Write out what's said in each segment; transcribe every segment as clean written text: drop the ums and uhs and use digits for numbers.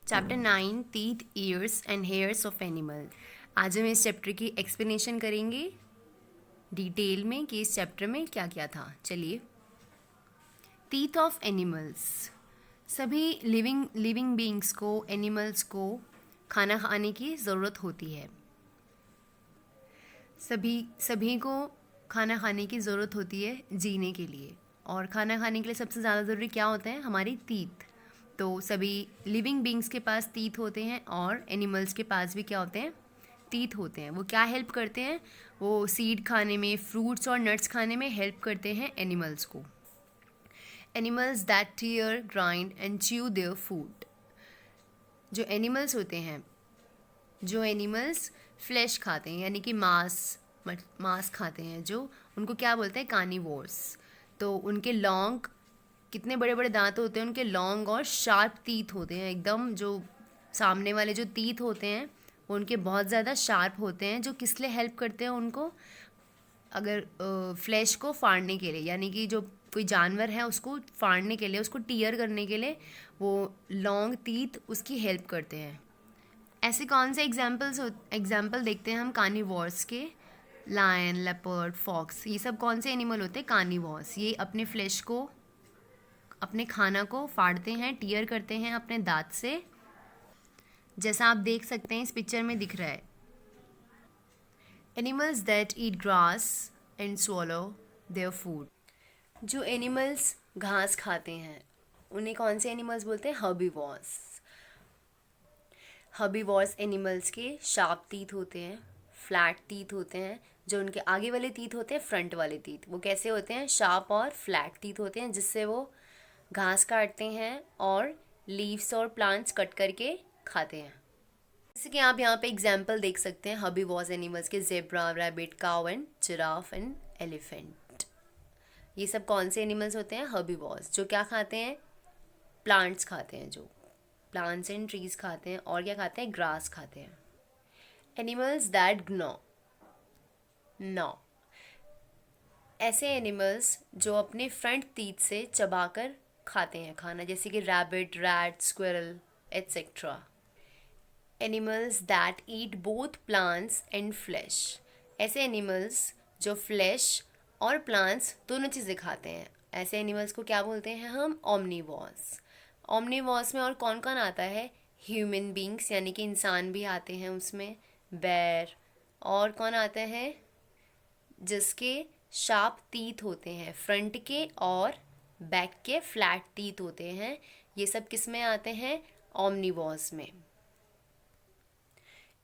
Chapter 9 teeth years and hairs of animal. आज हम इस चैप्टर की एक्सप्लेनेशन करेंगे डिटेल में कि इस चैप्टर में क्या क्या था। चलिए, टीथ ऑफ एनिमल्स। सभी लिविंग बीइंग्स को, एनिमल्स को खाना खाने की ज़रूरत होती है। सभी को खाना खाने की ज़रूरत होती है जीने के लिए, और खाना खाने के लिए सबसे ज़्यादा ज़रूरी क्या होता है? हमारी टीथ। तो सभी लिविंग बीइंग्स के पास टीथ होते हैं और एनिमल्स के पास भी क्या होते हैं? टीथ होते हैं। वो क्या हेल्प करते हैं? वो सीड खाने में, फ्रूट्स और नट्स खाने में हेल्प करते हैं एनिमल्स को। Animals that tear, grind and chew their food. जो एनिमल्स फ्लैश खाते हैं, यानी कि मांस खाते हैं, जो उनको क्या बोलते हैं? कार्निवोर्स। तो उनके लॉन्ग, कितने बड़े बड़े दांत होते हैं उनके, लॉन्ग और शार्प टीथ होते हैं एकदम। जो सामने वाले जो टीथ होते हैं वो उनके बहुत ज़्यादा शार्प होते हैं, जो किस लिए हेल्प करते हैं उनको? अगर फ्लैश को फाड़ने के लिए, यानी कि जो कोई जानवर है उसको फाड़ने के लिए, उसको टीयर करने के लिए वो लॉन्ग टीथ उसकी हेल्प करते हैं। ऐसे कौन से एग्जाम्पल देखते हैं हम कार्निवोर्स के? लायन, लेपर्ड, फॉक्स, ये सब कौन से एनिमल होते हैं? कार्निवोर्स। ये अपने फ्लैश को, अपने खाना को फाड़ते हैं, टीयर करते हैं अपने दांत से, जैसा आप देख सकते हैं इस पिक्चर में दिख रहा है। Animals that eat grass and swallow there food. जो एनिमल्स घास खाते हैं उन्हें कौन से एनिमल्स बोलते हैं? हर्बीवोर्स। हर्बीवोर्स एनिमल्स के शार्प टीथ होते हैं, फ्लैट टीथ होते हैं। जो उनके आगे वाले टीथ होते हैं, फ्रंट वाले टीथ, वो कैसे होते हैं? शार्प और फ्लैट टीथ होते हैं, जिससे वो घास काटते हैं और लीव्स और प्लांट्स कट करके खाते हैं। जैसे कि आप यहाँ पे एग्जाम्पल देख सकते हैं हर्बीवोर्स एनिमल्स के: zebra, rabbit, cow and giraffe and elephant. ये सब कौन से एनिमल्स होते हैं? हर्बीवोर्स। जो क्या खाते हैं? प्लांट्स खाते हैं, जो प्लांट्स एंड ट्रीज खाते हैं। और क्या खाते हैं? ग्रास खाते हैं। Animals that gnaw. ऐसे एनिमल्स जो अपने फ्रंट टीथ से चबाकर खाते हैं खाना, जैसे कि rabbit, rat, squirrel etcetera. Animals that eat both plants and flash. ऐसे एनिमल्स जो फ्लैश और प्लांट्स दोनों चीज़ें खाते हैं, ऐसे एनिमल्स को क्या बोलते हैं हम? ओमनीवोर्स। ओमनीवोर्स में और कौन कौन आता है? ह्यूमन बींग्स, यानी कि इंसान भी आते हैं उसमें, बेर, और कौन आते हैं जिसके शार्प टीथ होते हैं, फ्रंट के और बैक के फ्लैट टीथ होते हैं। ये सब किस में आते हैं? ओमनीवोर्स में।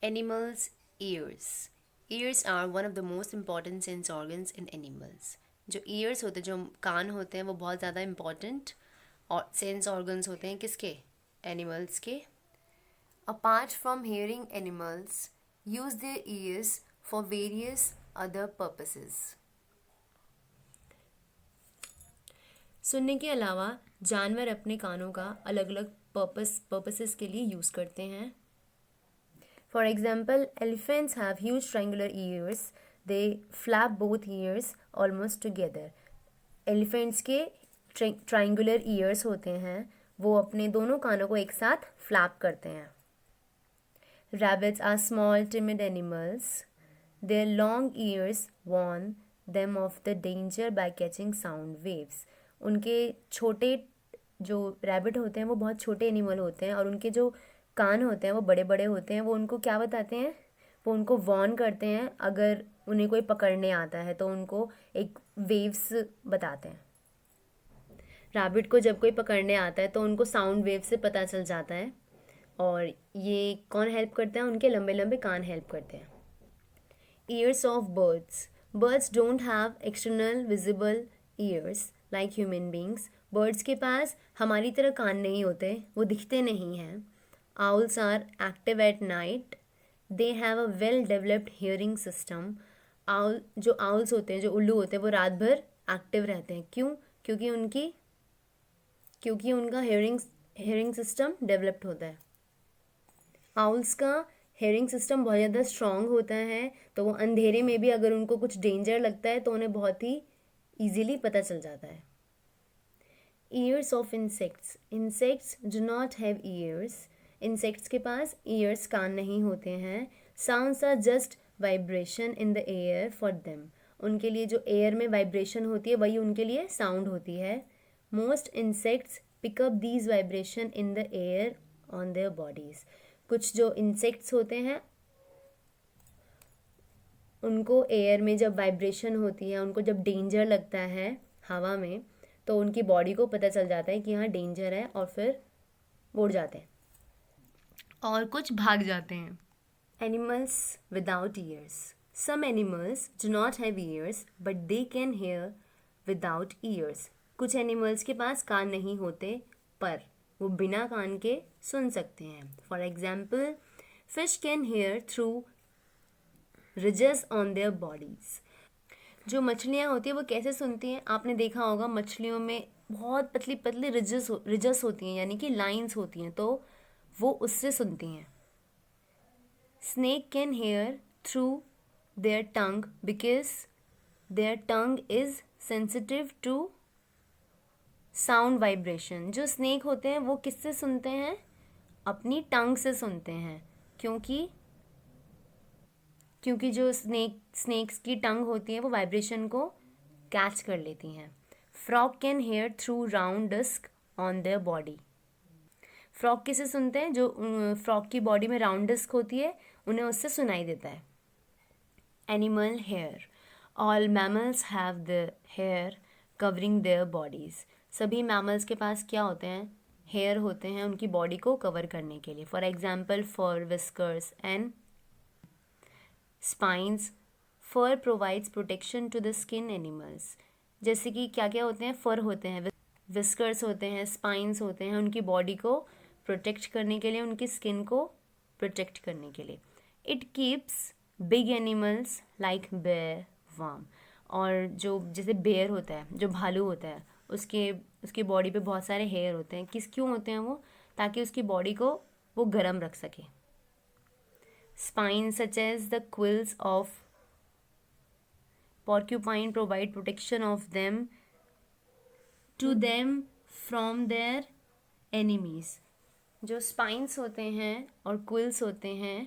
Animals' ears. Ears are one of the most important sense organs in animals. जो ears होते हैं, जो कान होते हैं, वो बहुत ज़्यादा important और सेंस ऑर्गन्स होते हैं किसके? एनिमल्स के। Apart from hearing, animals use their ears for various other purposes. सुनने के अलावा जानवर अपने कानों का अलग अलग पर्पसेस के लिए यूज़ करते हैं। For example, elephants have huge triangular ears. They flap both ears almost together. Elephants के triangular ears होते हैं, वो अपने दोनों कानों को एक साथ flap करते हैं। Rabbits are small, timid animals. Their long ears warn them of the danger by catching sound waves. उनके छोटे जो रैबिट होते हैं वो बहुत छोटे एनिमल होते हैं, और उनके जो कान होते हैं वो बड़े बड़े होते हैं। वो उनको क्या बताते हैं? वो उनको वॉर्न करते हैं, अगर उन्हें कोई पकड़ने आता है तो उनको एक वेव्स बताते हैं। रैबिट को जब कोई पकड़ने आता है तो उनको साउंड वेव से पता चल जाता है, और ये कौन हेल्प करता है? उनके लंबे लंबे कान हेल्प करते हैं। Years of birds. Birds don't have external visible years like human beings. Birds के पास हमारी तरह कान नहीं होते, वो दिखते नहीं हैं। Owls are active at night. They have a well-developed hearing system. जो owls होते हैं, जो उल्लू होते हैं, वो रात भर एक्टिव रहते हैं। क्यों? क्योंकि उनका हेयरिंग सिस्टम डेवलप्ड होता है। Owls का हेयरिंग सिस्टम बहुत ज़्यादा स्ट्रॉन्ग होता है, तो वो अंधेरे में भी अगर उनको कुछ डेंजर लगता है तो उन्हें बहुत ही ईजीली पता चल जाता है। Ears of insects. Insects do not have ears. Insects के पास ईयर्स, कान नहीं होते हैं. Sounds are just vibration in the air for them. उनके लिए जो एयर में वाइब्रेशन होती है वही उनके लिए साउंड होती है. Most insects pick up these vibration in the air on their bodies. कुछ जो इंसेक्ट्स होते हैं उनको एयर में जब वाइब्रेशन होती है, उनको जब डेंजर लगता है हवा में, तो उनकी बॉडी को पता चल जाता है कि यहाँ डेंजर है और फिर उड़ जाते हैं और कुछ भाग जाते हैं. Animals without ears. Some animals do not have ears but they can hear without ears. कुछ एनिमल्स के पास कान नहीं होते पर वो बिना कान के सुन सकते हैं. For example, fish can hear through ridges on their bodies. जो मछलियाँ होती हैं वो कैसे सुनती हैं? आपने देखा होगा मछलियों में बहुत पतली पतली रिजस होती हैं, यानी कि लाइंस होती हैं, तो वो उससे सुनती हैं. Snake can hear through their tongue because their tongue is sensitive to sound vibration. जो स्नेक होते हैं वो किससे सुनते हैं? अपनी टंग से सुनते हैं, क्योंकि जो स्नेक्स की टंग होती है वो वाइब्रेशन को कैच कर लेती हैं. Frog can hear through round disc on their body. Frog किसे सुनते हैं? जो फ्रॉग की बॉडी में राउंड डिस्क होती है उन्हें उससे सुनाई देता है. Animal hair. All mammals have the hair covering their bodies. सभी मैमल्स के पास क्या होते हैं? हेयर होते हैं उनकी बॉडी को कवर करने के लिए. For example, fur, whiskers and spines. Fur provides protection to the skin animals. जैसे कि क्या क्या होते हैं? फर होते हैं, विस्कर्स होते हैं, स्पाइन्स होते हैं, उनकी बॉडी को प्रोटेक्ट करने के लिए, उनकी स्किन को प्रोटेक्ट करने के लिए. It keeps big animals like bear warm. और जो जैसे बेयर होता है, जो भालू होता है, उसकी बॉडी पे बहुत सारे हेयर होते हैं. क्यों होते हैं वो? ताकि उसकी बॉडी को वो गर्म रख सके. Spines such as the quills of porcupine provide protection of them to them from their enemies. जो spines होते हैं और quills होते हैं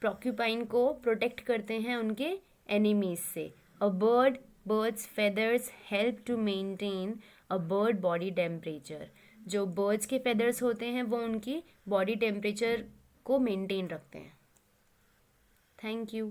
porcupine को प्रोटेक्ट करते हैं उनके enemies से. A bird's feathers help to maintain a bird body temperature. जो बर्ड्स के फेदर्स होते हैं वो उनकी बॉडी टेम्परेचर को मेंटेन रखते हैं. Thank you.